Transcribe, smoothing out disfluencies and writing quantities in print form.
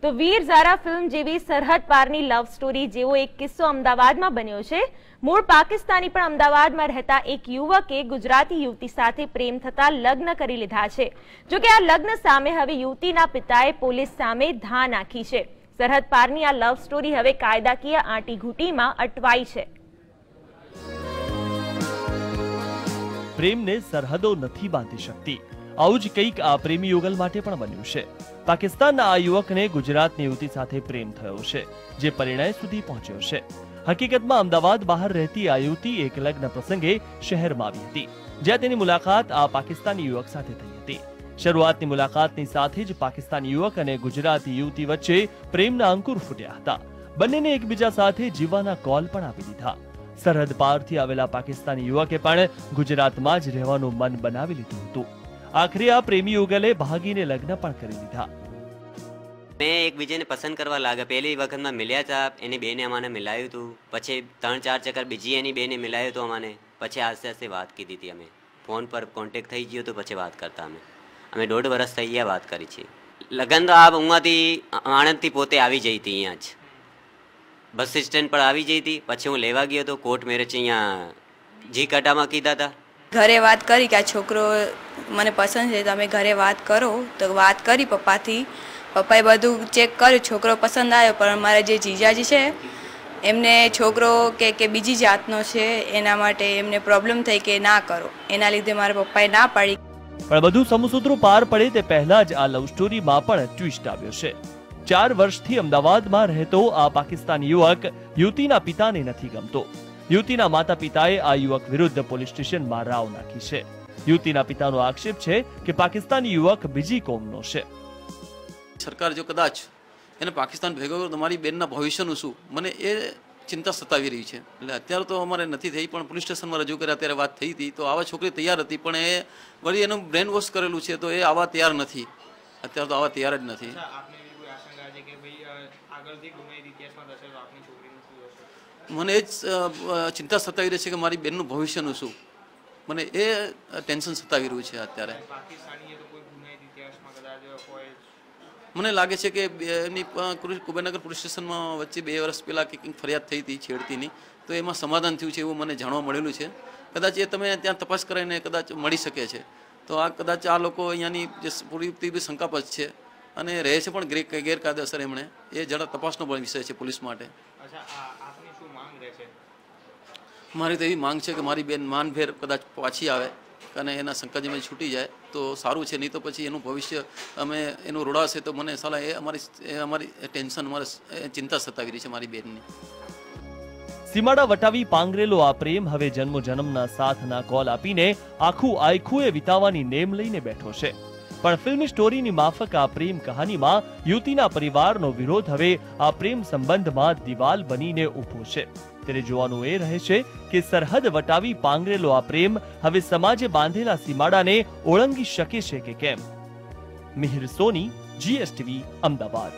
તો વીર ઝારા ફિલ્મ જેવી સરહદ પારની લવ સ્ટોરી જેવો એક કિસ્સો અમદાવાદમાં બન્યો છે। મૂળ પાકિસ્તાની પણ અમદાવાદમાં રહેતા એક યુવકે ગુજરાતી યુવતી સાથે પ્રેમ થતા લગ્ન કરી લીધા છે। જો કે આ લગ્ન સામે હવે યુવતીના પિતાએ પોલીસ સામે ધા નાખી છે। સરહદ પારની આ લવ સ્ટોરી હવે કાયદાકીય આંટીઘૂંટીમાં અટવાઈ છે। પ્રેમને સરહદો નથી બાંધી શકતી, આવું જ કંઈક આ પ્રેમી યુગલ માટે પણ બન્યું છે। પાકિસ્તાનના આ યુવકને ગુજરાતની યુવતી સાથે પ્રેમ થયો છે, જે પરિણય સુધી પહોંચ્યો છે। હકીકતમાં અમદાવાદ બહાર રહેતી આ યુવતી એક લગ્ન પ્રસંગે શહેરમાં આવી હતી, જ્યાં તેની મુલાકાત આ પાકિસ્તાની યુવક સાથે થઈ હતી। શરૂઆતની મુલાકાતની સાથે જ પાકિસ્તાની યુવક અને ગુજરાતી યુવતી વચ્ચે પ્રેમના અંકુર ફૂટ્યા હતા। બંનેને એકબીજા સાથે જીવવાના કોલ પણ આપી દીધા। સરહદ પારથી આવેલા પાકિસ્તાની યુવકે પણ ગુજરાતમાં જ રહેવાનું મન બનાવી લીધું હતું। આખરે આ પ્રેમી યુગલે ભાગીને લગ્ન પણ કરી લીધા। મેં એકબીજાને પસંદ કરવા લાગ્યા। પહેલી વખતમાં મિલ્યા હતા, એની બેને અમને મિલાવ્યું હતું, પછી 3-4 ચક્કર બીજી એની બેને મિલાવ્યું હતું અમને, પછી આસ્તે આસ્તે વાત કીધી હતી। અમે ફોન પર કોન્ટેક્ટ થઈ ગયો તો પછી વાત કરતા અમે 1.5 વર્ષ થઈ ગયા વાત કરી છે। લગ્ન તો આ ઉંમાંથી આણંદથી પોતે આવી જઈ હતી, અહીંયા જ બસ સ્ટેન્ડ પર આવી જઈ હતી। પછી હું લેવા ગયો તો કોર્ટ મેરેજ અહીંયા જી કટામાં કીધા હતા। ઘરે વાત કરી કે આ છોકરો મને પસંદ છે, તમે ઘરે વાત કરો તો વાત કરી પપ્પાથી। પપ્પાએ બધું ચેક કર્યું, છોકરો પસંદ આવ્યો, પણ મારા જે જીજાજી છે એમને છોકરો કે બીજી જાતનો છે, એના માટે એમને પ્રોબ્લેમ થઈ કે ના કરો, એના લીધે મારા પપ્પાએ ના પાડી। પણ બધું સમસૂત્રો પાર પડે તે પહેલા જ આ લવ સ્ટોરીમાં પણ ટ્વિસ્ટ આવ્યો છે। 4 વર્ષથી અમદાવાદમાં રહેતો આ પાકિસ્તાની યુવક યુવતીના પિતાને નથી ગમતો। યુવતીના માતા પિતાએ આ યુવક વિરુદ્ધ પોલીસ સ્ટેશનમાં રાવ નાખી છે। યુવતીના પિતાનો આક્ષેપ છે કે પાકિસ્તાની યુવક બીજી કોમનો છે। સરકાર જો કદાચ એને પાકિસ્તાન ભેગો કરો, તમારી બેનના ભવિષ્યનું શું, મને એ ચિંતા સતાવી રહી છે। એટલે અત્યારે તો અમારે નથી થઈ, પણ પોલીસ સ્ટેશનમાં રજૂ કર્યા ત્યારે વાત થઈ હતી, તો આવા છોકરી તૈયાર હતી, પણ એ વળી એનું બ્રેન વોશ કરેલું છે, તો એ આવા તૈયાર નથી। અત્યારે તો આવા તૈયાર જ નથી। મને એ જ ચિંતા સતાવી રહી છે કે મારી બેનનું ભવિષ્યનું શું, મને એ ટેન્શન સતાવી રહ્યું છે અત્યારે। મને લાગે છે કે એની કુબેરનગર પોલીસ સ્ટેશનમાં વચ્ચે 2 વર્ષ પહેલાં કંઈક ફરિયાદ થઈ હતી છેડતીની, તો એમાં સમાધાન થયું છે એવું મને જાણવા મળેલું છે। કદાચ એ તમે ત્યાં તપાસ કરાવીને કદાચ મળી શકે છે। તો આ કદાચ આ લોકો અહીંયાની જે પૂરી શંકાસ્પદ છે અને રહે છે પણ ગેરકાયદેસર, એમણે એ જરા તપાસનો પણ વિષય છે પોલીસ માટે। મારી તો એવી માંગ છે કે મારી બેન માનભેર કદાચ પાછી આવે અને એના શંકાજીમાં છૂટી જાય તો સારું છે, નહીં તો પછી એનું ભવિષ્ય અમે એનું રોડાશે તો મને સાલા એ અમારી ટેન્શન, અમારે ચિંતા સતાવી રહી છે મારી બેનની। સીમાડા વટાવી પાંગરેલો આ પ્રેમ હવે જન્મો જન્મના સાથના કોલ આપીને આખું આયખુએ વિતાવાની નેમ લઈને બેઠો છે। પણ ફિલ્મી સ્ટોરીની માફક આ પ્રેમ કહાનીમાં યુવતીના પરિવારનો વિરોધ હવે આ પ્રેમ સંબંધમાં દિવાલ બનીને ઊભો છે। ત્યારે જોવાનું એ રહે છે કે સરહદ વટાવી પાંગરેલો આ પ્રેમ હવે સમાજે બાંધેલા સીમાડાને ઓળંગી શકે છે કે કેમ। મિહિર સોની, GSTV, અમદાવાદ।